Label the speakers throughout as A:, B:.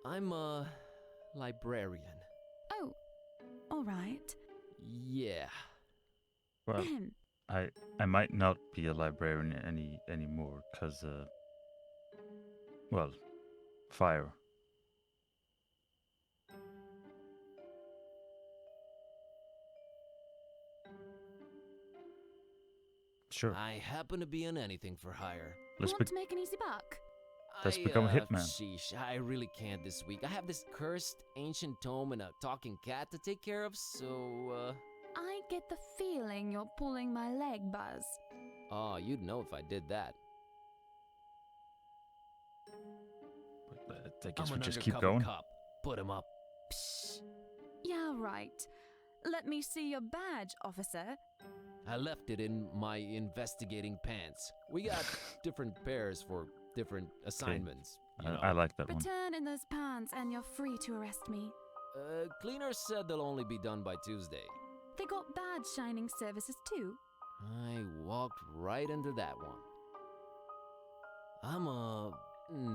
A: I'm a librarian.
B: Oh, all right.
A: Yeah.
C: Well, I might not be a librarian anymore, cause well, fire. Sure.
A: I happen to be in anything for hire.
C: Let's
B: Want to make an easy buck?
C: Let's become a hitman.
A: Sheesh, I really can't this week. I have this cursed ancient tome and a talking cat to take care of, so,
B: I get the feeling you're pulling my leg, Buzz.
A: Oh, you'd know if I did that.
C: I guess
A: I'm
C: we
A: an
C: just keep
A: undercover
C: going.
A: cop. Put him up.
B: Psst. Yeah, right. Let me see your badge, officer.
A: I left it in my investigating pants. We got different pairs for different assignments. You know.
C: I like that one.
B: Return in those pants and you're free to arrest me.
A: Cleaners said they'll only be done by Tuesday.
B: They got badge shining services too.
A: I walked right into that one.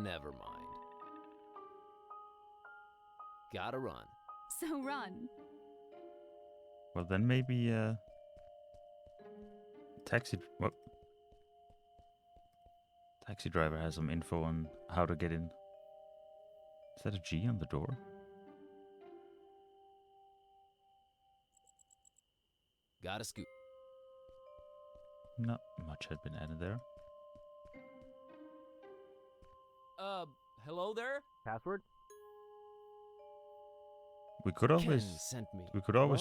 A: Never mind. Gotta run.
B: So run.
C: Well, then maybe taxi driver has some info on how to get in. Is that a G on the door?
A: Gotta scoot.
C: Not much had been added there.
A: Hello there?
D: Password?
C: We could
A: Ken
C: always
A: sent me.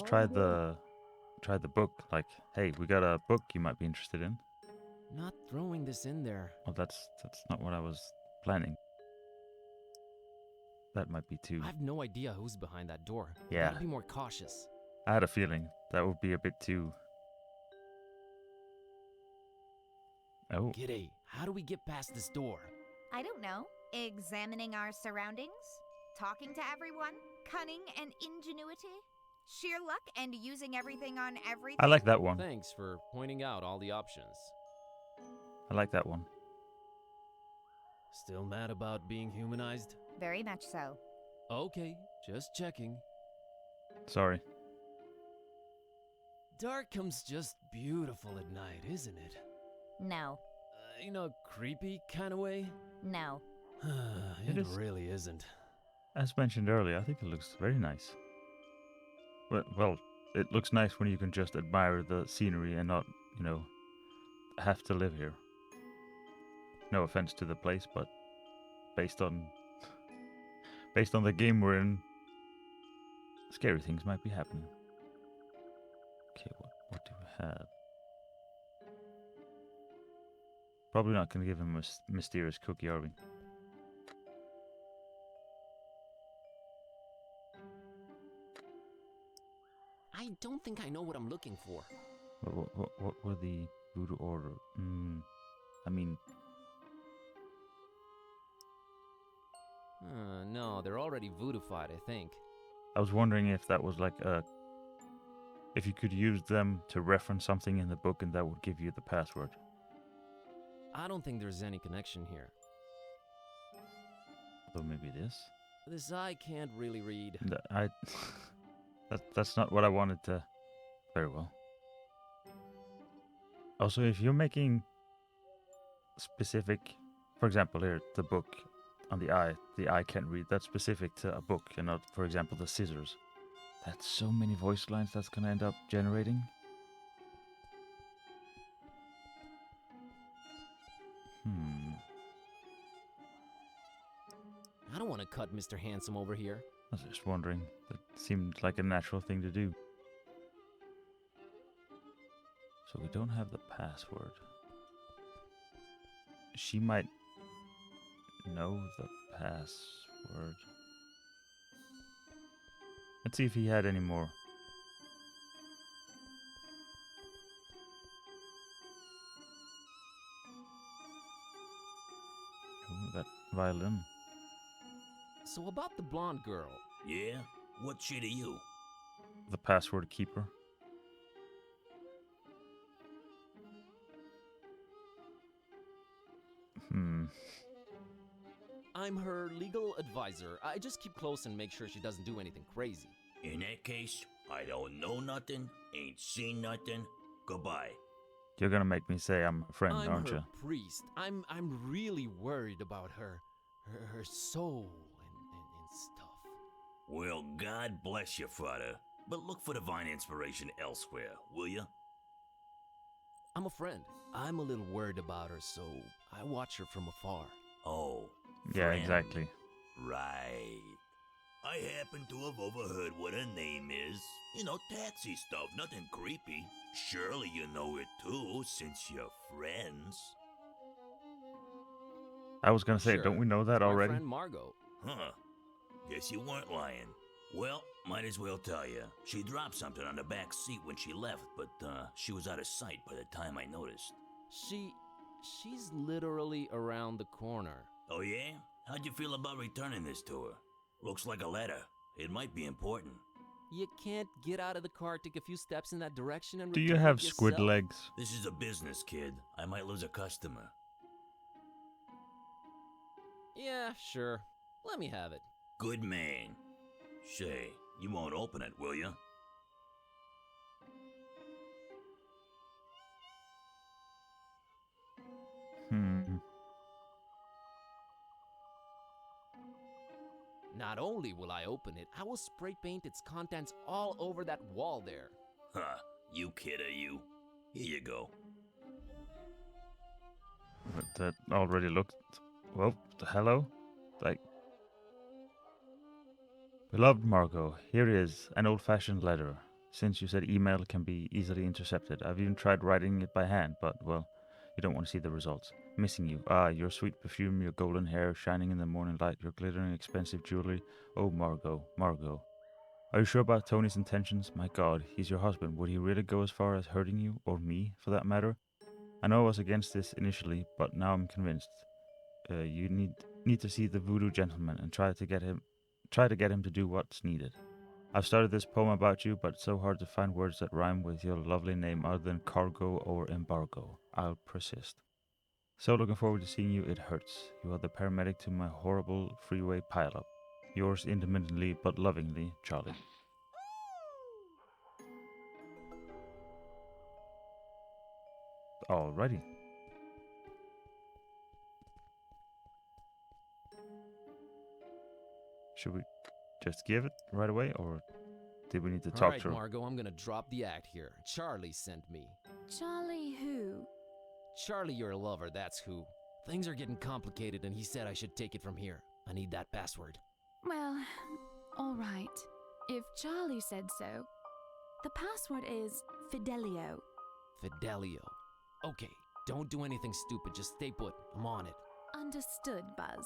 C: try the book. Like, hey, we got a book you might be interested in.
A: Not throwing this in there.
C: Well, that's not what I was planning. That might be too.
A: I have no idea who's behind that door.
C: Yeah.
A: Gotta be more cautious.
C: I had a feeling that would be a bit too. Oh,
A: G'day. How do we get past this door?
E: I don't know. Examining our surroundings? Talking to everyone? Cunning and ingenuity? Sheer luck and using everything on everything?
C: I like that one.
A: Thanks for pointing out all the options.
C: I like that one.
A: Still mad about being humanized?
E: Very much so.
A: Okay, just checking.
C: Sorry.
A: Darkham's just beautiful at night, isn't it?
E: No.
A: In a creepy kind of way?
E: No.
A: It
C: is.
A: really isn't.
C: As mentioned earlier, I think it looks very nice. Well, it looks nice when you can just admire the scenery and not, have to live here. No offense to the place, but based on the game we're in, scary things might be happening. Okay, what do we have? Probably not going to give him a mysterious cookie, are we?
A: I don't think I know what I'm looking for.
C: What were the voodoo order? I mean...
A: No, they're already voodoofied, I think.
C: I was wondering if that was like if you could use them to reference something in the book and that would give you the password.
A: I don't think there's any connection here.
C: Or maybe this?
A: This eye can't really read.
C: That's not what I wanted to... Very well. Also, if you're making specific... For example, here, the book on the eye can't read. That's specific to a book and not, for example, the scissors. That's so many voice lines that's going to end up generating.
A: I don't want to cut Mr. Handsome over here.
C: I was just wondering. That seemed like a natural thing to do. So we don't have the password. She might know the password. Let's see if he had any more. Ooh, that violin.
A: So about the blonde girl.
D: Yeah? What's she to you?
C: The password keeper.
A: I'm her legal advisor. I just keep close and make sure she doesn't do anything crazy.
D: In that case, I don't know nothing, ain't seen nothing. Goodbye.
C: You're gonna make me say I'm a friend,
A: I'm
C: aren't
A: her
C: you?
A: priest. I'm really worried about her soul and stuff.
D: Well, God bless you, Father. But look for divine inspiration elsewhere, will you?
A: I'm a friend. I'm a little worried about her, so I watch her from afar.
D: Oh.
C: Yeah,
D: friend.
C: exactly.
D: Right. I happen to have overheard what her name is. You know, taxi stuff, nothing creepy. Surely you know it too, since you're friends.
C: I was gonna say,
A: Sure,
C: don't we know that
A: it's
C: already?
A: My friend Margot.
D: Huh. Guess you weren't lying. Well, might as well tell you. She dropped something on the back seat when she left, but she was out of sight by the time I noticed.
A: She's literally around the corner.
D: Oh yeah? How'd you feel about returning this to her? Looks like a letter. It might be important.
A: You can't get out of the car, take a few steps in that direction, and
C: Do you
A: return
C: have
A: it
C: squid
A: yourself?
C: legs?
D: This is a business, kid. I might lose a customer.
A: Yeah, sure. Let me have it.
D: Good man. Say, you won't open it, will you?
A: Not only will I open it, I will spray paint its contents all over that wall there.
D: Huh. You kid, are you? Here you go.
C: But that already looked... Well, hello? Like... Beloved Margot, here is an old-fashioned letter. Since you said email can be easily intercepted, I've even tried writing it by hand, but, well, you don't want to see the results. Missing you. Ah, your sweet perfume, your golden hair shining in the morning light, your glittering expensive jewelry. Oh, Margot, Margot. Are you sure about Tony's intentions? My God, he's your husband. Would he really go as far as hurting you, or me, for that matter? I know I was against this initially, but now I'm convinced. You need to see the voodoo gentleman and try to get him to do what's needed. I've started this poem about you, but it's so hard to find words that rhyme with your lovely name other than cargo or embargo. I'll persist. So looking forward to seeing you. It hurts. You are the paramedic to my horrible freeway pileup. Yours intermittently but lovingly, Charlie. Alrighty. Should we just give it right away, or did we need to
A: All
C: talk
A: right,
C: to her?
A: Margot, I'm gonna drop the act here. Charlie sent me.
B: Charlie who?
A: Charlie, your lover, that's who. Things are getting complicated, and he said I should take it from here. I need that password.
B: Well, all right. If Charlie said so. The password is Fidelio.
A: Fidelio. Okay, don't do anything stupid. Just stay put. I'm on it.
B: Understood, Buzz.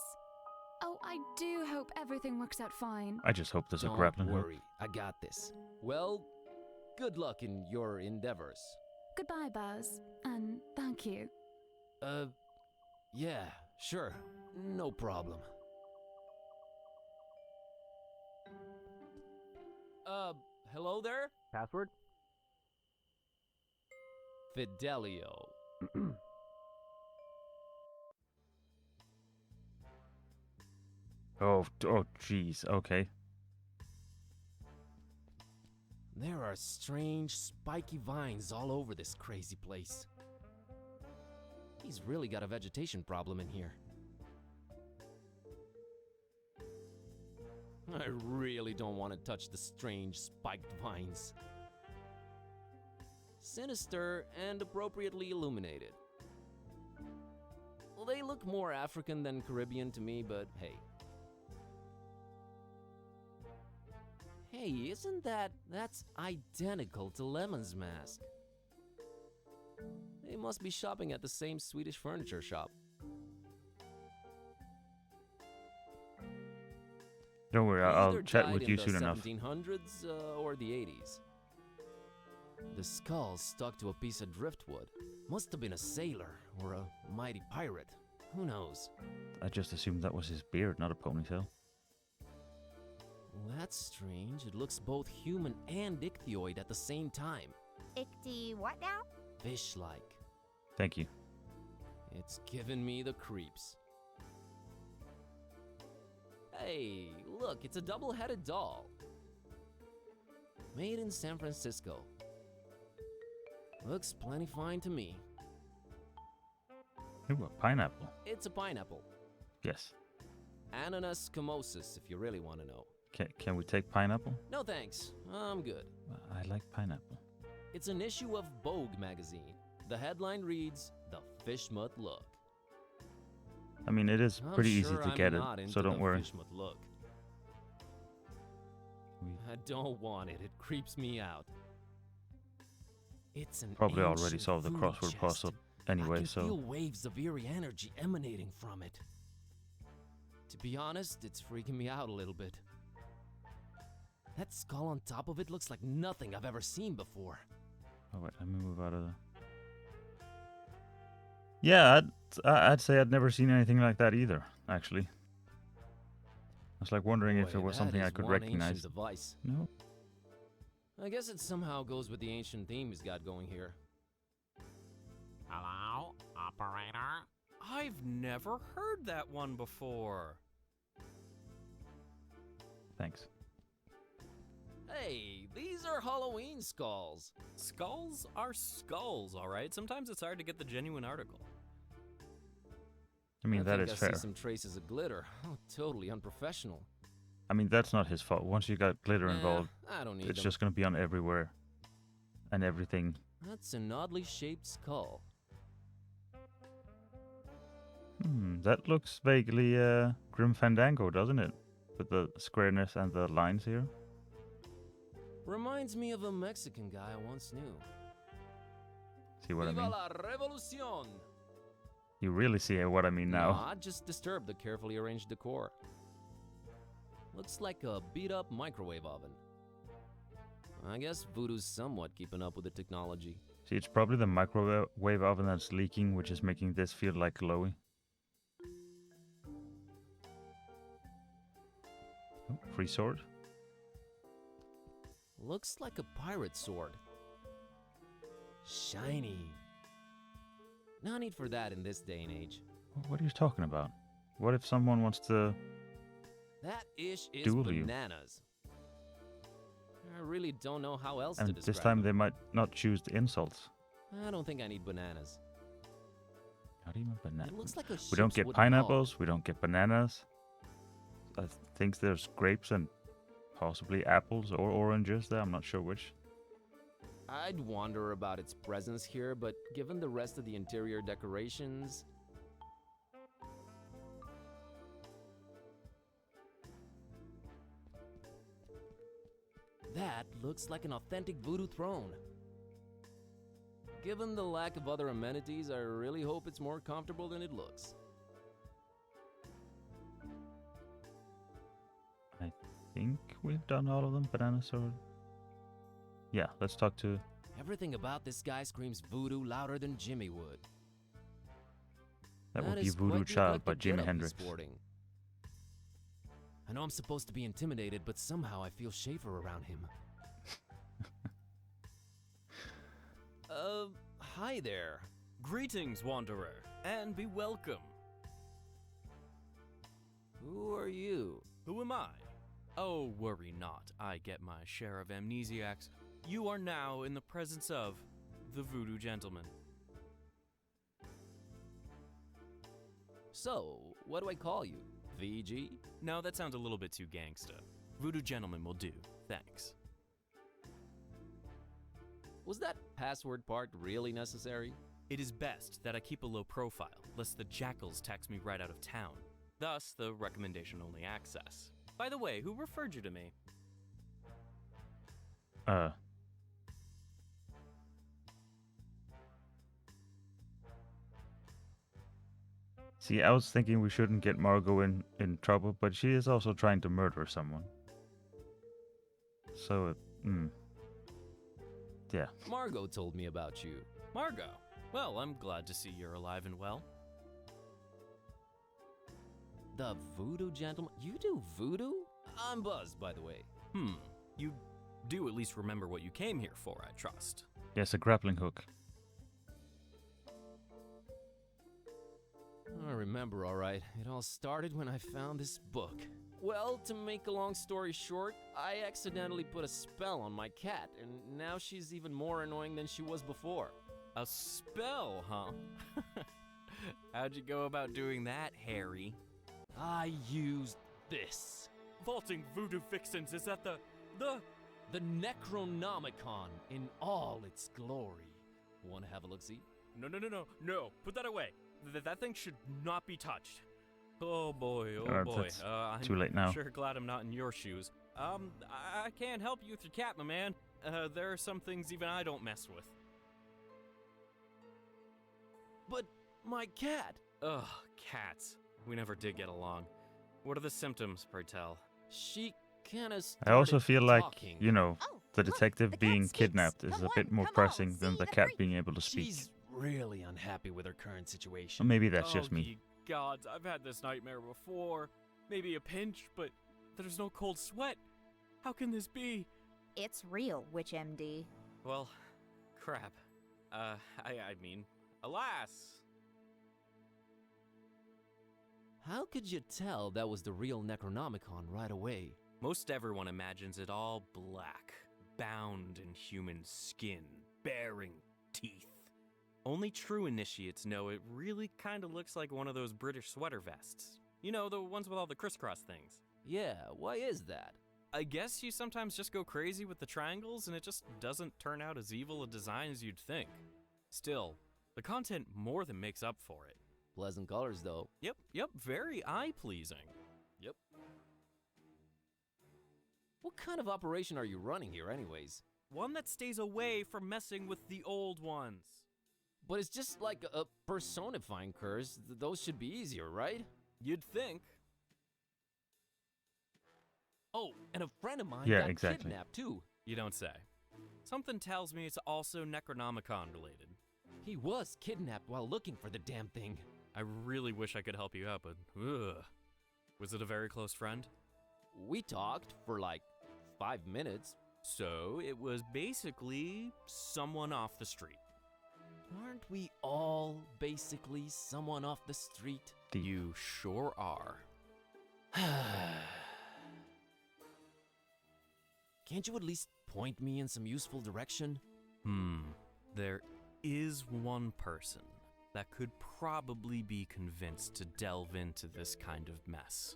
B: Oh, I do hope everything works out fine.
C: I just hope there's a
A: Don't
C: grappling hook.
A: worry. I got this. Well, good luck in your endeavors.
B: Goodbye, Buzz, and thank you.
A: Yeah, sure. No problem. Hello there?
F: Password?
A: Fidelio.
C: Oh, jeez. Okay.
A: There are strange, spiky vines all over this crazy place. He's really got a vegetation problem in here. I really don't want to touch the strange, spiked vines. Sinister and appropriately illuminated. Well, they look more African than Caribbean to me, but hey. Hey, isn't that's identical to Lemon's mask. They must be shopping at the same Swedish furniture shop.
C: Don't worry,
A: He
C: I'll
A: either
C: chat
A: died
C: with
A: in
C: you
A: the
C: soon enough.
A: 1700s or the 80s. The skull stuck to a piece of driftwood. Must have been a sailor or a mighty pirate. Who knows?
C: I just assumed that was his beard, not a ponytail.
A: Well, that's strange. It looks both human and ichthyoid at the same time.
E: Ichty what now?
A: Fish-like.
C: Thank you.
A: It's given me the creeps. Hey, look, it's a double-headed doll. Made in San Francisco. Looks plenty fine to me.
C: Ooh, a pineapple.
A: It's a pineapple.
C: Yes.
A: Ananas squamosus, if you really want to know.
C: Can we take pineapple?
A: No thanks, I'm good.
C: I like pineapple.
A: It's an issue of Vogue magazine. The headline reads, "The Fishmut Look."
C: I mean, it is
A: I'm
C: pretty easy
A: sure
C: to
A: I'm
C: get it,
A: not into
C: so don't
A: the
C: worry.
A: Fishmut Look. I don't want it. It creeps me out. It's an
C: Probably already
A: ancient
C: solved the
A: voodoo
C: crossword
A: chest.
C: puzzle
A: I
C: anyway,
A: can
C: so
A: feel waves of eerie energy emanating from it. To be honest, it's freaking me out a little bit. That skull on top of it looks like nothing I've ever seen before.
C: oh wait, let me move out of the. Yeah, I'd say I'd never seen anything like that either. Actually, I was like wondering if
A: Boy,
C: it was
A: that
C: something I
A: is
C: could
A: one ancient
C: recognize.
A: device.
C: No.
A: I guess it somehow goes with the ancient theme he's got going here.
F: Hello, operator? I've never heard that one before.
C: Thanks.
A: Hey, these are Halloween skulls.
F: Skulls are skulls, alright? Sometimes it's hard to get the genuine article.
C: I mean, that
A: think
C: is
A: I
C: fair.
A: see some traces of glitter. Oh, totally unprofessional.
C: I mean, that's not his fault. Once you got glitter involved,
A: I don't need
C: it's
A: them.
C: just gonna be on everywhere and everything.
A: That's an oddly shaped skull.
C: That looks vaguely Grim Fandango, doesn't it? With the squareness and the lines here.
A: Reminds me of a Mexican guy I once knew.
C: See what I
A: Viva
C: mean?
A: la revolucion!
C: You really see what I mean now.
A: No, I just disturbed the carefully arranged decor. Looks like a beat-up microwave oven. I guess voodoo's somewhat keeping up with the technology.
C: See, it's probably the microwave oven that's leaking, which is making this feel like glowy. Oh, free sword.
A: Looks like a pirate sword. Shiny. No need for that in this day and age.
C: What are you talking about? What if someone wants to...
A: That ish is
C: Duel you.
A: bananas. I really don't know how else to
C: And
A: describe
C: this time
A: them.
C: they might not choose the insults.
A: I don't think I need bananas.
C: Not even bananas.
A: It looks like a
C: We don't
A: ship's
C: get
A: wooden
C: pineapples, we don't get bananas. I think there's grapes and possibly apples or oranges there, I'm not sure which.
A: hull. I'd wonder about its presence here, but given the rest of the interior decorations... That looks like an authentic voodoo throne. Given the lack of other amenities, I really hope it's more comfortable than it looks.
C: I think we've done all of them. Banana sword. Yeah, let's talk to...
A: Everything about this guy screams voodoo louder than Jimmy would.
C: That would be
A: is
C: Voodoo
A: quite the
C: Child by
A: eclectic
C: Jimi
A: getup he's
C: Hendrix.
A: sporting. I know I'm supposed to be intimidated, but somehow I feel safer around him. Hi there.
F: Greetings, wanderer, and be welcome.
A: Who are you?
F: Who am I? Oh, worry not, I get my share of amnesiacs. You are now in the presence of the Voodoo Gentleman.
A: So, what do I call you? VG?
F: No, that sounds a little bit too gangsta. Voodoo Gentleman will do, thanks.
A: Was that password part really necessary?
F: It is best that I keep a low profile, lest the jackals tax me right out of town. Thus, the recommendation-only access. By the way, who referred you to me?
C: See, I was thinking we shouldn't get Margot in trouble, but she is also trying to murder someone. So, yeah.
A: Margot told me about you.
F: Margot. Well, I'm glad to see you're alive and well.
A: The Voodoo Gentleman? You do voodoo? I'm buzzed, by the way.
F: You do at least remember what you came here for, I trust.
C: Yes, a grappling hook.
A: I remember, all right. It all started when I found this book. Well, to make a long story short, I accidentally put a spell on my cat, and now she's even more annoying than she was before.
F: A spell, huh? How'd you go about doing that, Harry?
A: I used this.
F: Vaulting voodoo vixens, is that the...
A: The Necronomicon in all its glory. Wanna have a look-see?
F: No, put that away. That thing should not be touched. Oh boy,
C: That's
F: I'm
C: too late now.
F: sure glad I'm not in your shoes. I can't help you with your cat, my man. There are some things even I don't mess with.
A: But my cat!
F: Ugh, cats. We never did get along. What are the symptoms, pray tell?
A: She kinda
C: I also
A: started
C: feel like,
A: talking.
C: you know,
E: Oh,
C: the
E: look,
C: detective
E: the cat
C: being
E: speaks.
C: kidnapped is
E: Come
C: a bit
E: on,
C: more
E: come on,
C: pressing than
E: see
C: the
E: the
C: cat
E: freak.
C: being able to speak.
A: She's really unhappy with her current
C: Or
A: situation.
C: maybe that's just
F: Oh,
C: me.
F: ye gods, I've had this nightmare before. Maybe a pinch, but there's no cold sweat. How can this be?
E: It's real, Witch MD.
F: Well, crap. I mean, alas.
A: How could you tell that was the real Necronomicon right away?
F: Most everyone imagines it all black, bound in human skin, bearing teeth. Only true initiates know it really kind of looks like one of those British sweater vests. You know, the ones with all the crisscross things.
A: Yeah, why is that?
F: I guess you sometimes just go crazy with the triangles and it just doesn't turn out as evil a design as you'd think. Still, the content more than makes up for it.
A: Pleasant colors, though.
F: Yep, very eye-pleasing.
A: Yep. What kind of operation are you running here, anyways?
F: One that stays away from messing with the old ones.
A: But it's just like a personifying curse. Those should be easier, right?
F: You'd think.
A: Oh, and a friend of mine
C: Yeah,
A: got
C: exactly.
A: kidnapped, too.
F: You don't say. Something tells me it's also Necronomicon related.
A: He was kidnapped while looking for the damn thing.
F: I really wish I could help you out, but ugh. Was it a very close friend?
A: We talked for like 5 minutes.
F: So it was basically someone off the street.
A: Aren't we all basically someone off the street?
F: You sure are.
A: Can't you at least point me in some useful direction?
F: There is one person that could probably be convinced to delve into this kind of mess.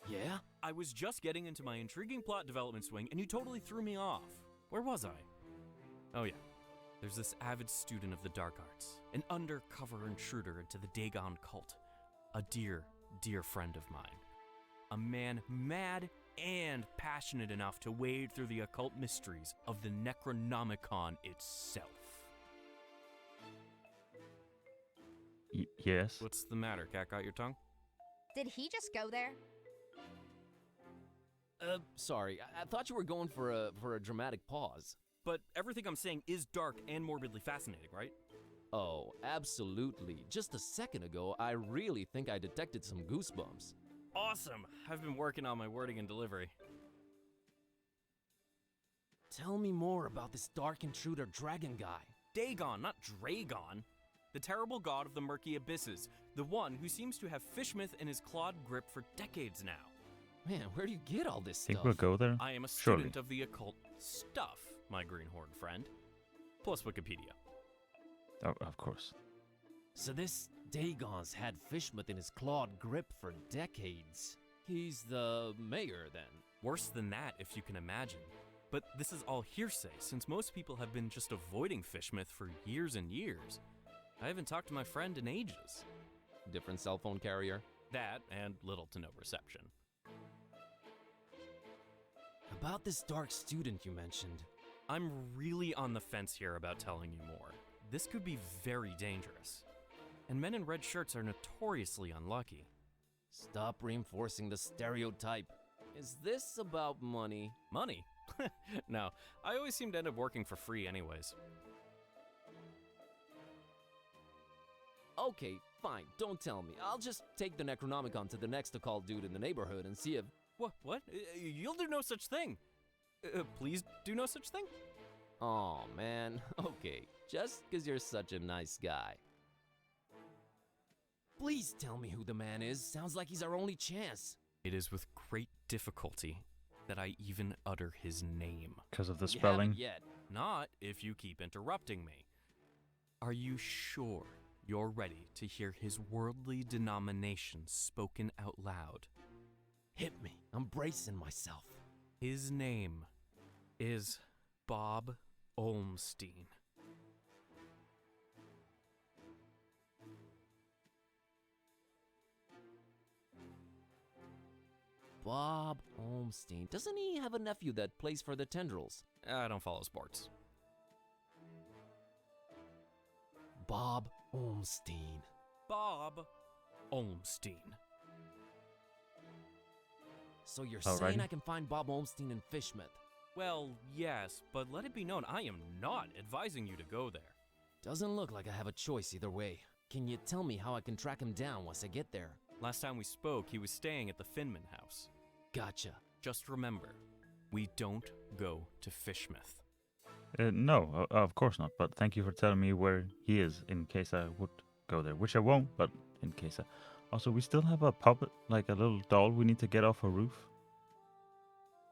A: Yeah?
F: I was just getting into my intriguing plot development swing and you totally threw me off. Where was I? Oh yeah. There's this avid student of the dark arts, an undercover intruder into the Dagon cult. A dear, dear friend of mine. A man mad and passionate enough to wade through the occult mysteries of the Necronomicon itself.
C: Yes.
F: What's the matter? Cat got your tongue?
E: Did he just go there?
A: Sorry. I thought you were going for a dramatic pause.
F: But everything I'm saying is dark and morbidly fascinating, right?
A: Oh, absolutely. Just a second ago, I really think I detected some goosebumps.
F: Awesome! I've been working on my wording and delivery.
A: Tell me more about this dark intruder dragon guy.
F: Dagon, not Dragon. The terrible god of the murky abysses. The one who seems to have fishmouth in his clawed grip for decades now.
A: Man, where do you get all this
C: Think
A: stuff?
C: we'll go there?
F: I am a
C: Surely.
F: student of the occult stuff, my greenhorn friend. Plus Wikipedia.
C: Oh, of course.
A: So this Dagon's had fishmouth in his clawed grip for decades. He's the mayor, then.
F: Worse than that, if you can imagine. But this is all hearsay, since most people have been just avoiding fishmouth for years and years. I haven't talked to my friend in ages.
A: Different cell phone carrier.
F: That, and little to no reception.
A: About this dark student you mentioned.
F: I'm really on the fence here about telling you more. This could be very dangerous. And men in red shirts are notoriously unlucky.
A: Stop reinforcing the stereotype. Is this about money?
F: Money? No, I always seem to end up working for free anyways.
A: Okay, fine, don't tell me. I'll just take the Necronomicon to the next occult dude in the neighborhood and see if...
F: What? You'll do no such thing. Please do no such thing?
A: Aw, man. Okay, just because you're such a nice guy. Please tell me who the man is. Sounds like he's our only chance.
F: It is with great difficulty that I even utter his name.
C: Because of the
A: You
C: spelling.
A: haven't yet.
F: Not if you keep interrupting me. Are you sure you're ready to hear his worldly denominations spoken out loud?
A: Hit me. I'm bracing myself.
F: His name is Bob Olmstein.
A: Bob Olmstein. Doesn't he have a nephew that plays for the Tendrils?
F: I don't follow sports.
A: Bob Olmstein.
F: Bob Olmstein.
A: So you're
C: Alrighty.
A: saying I can find Bob Olmstein in Fishmouth?
F: Well, yes, but let it be known I am not advising you to go there.
A: Doesn't look like I have a choice either way. Can you tell me how I can track him down once I get there?
F: Last time we spoke, he was staying at the Finman house.
A: Gotcha.
F: Just remember, we don't go to Fishmouth.
C: No, of course not. But thank you for telling me where he is in case I would go there, which I won't. But in case I... Also, we still have a puppet, like a little doll we need to get off a roof.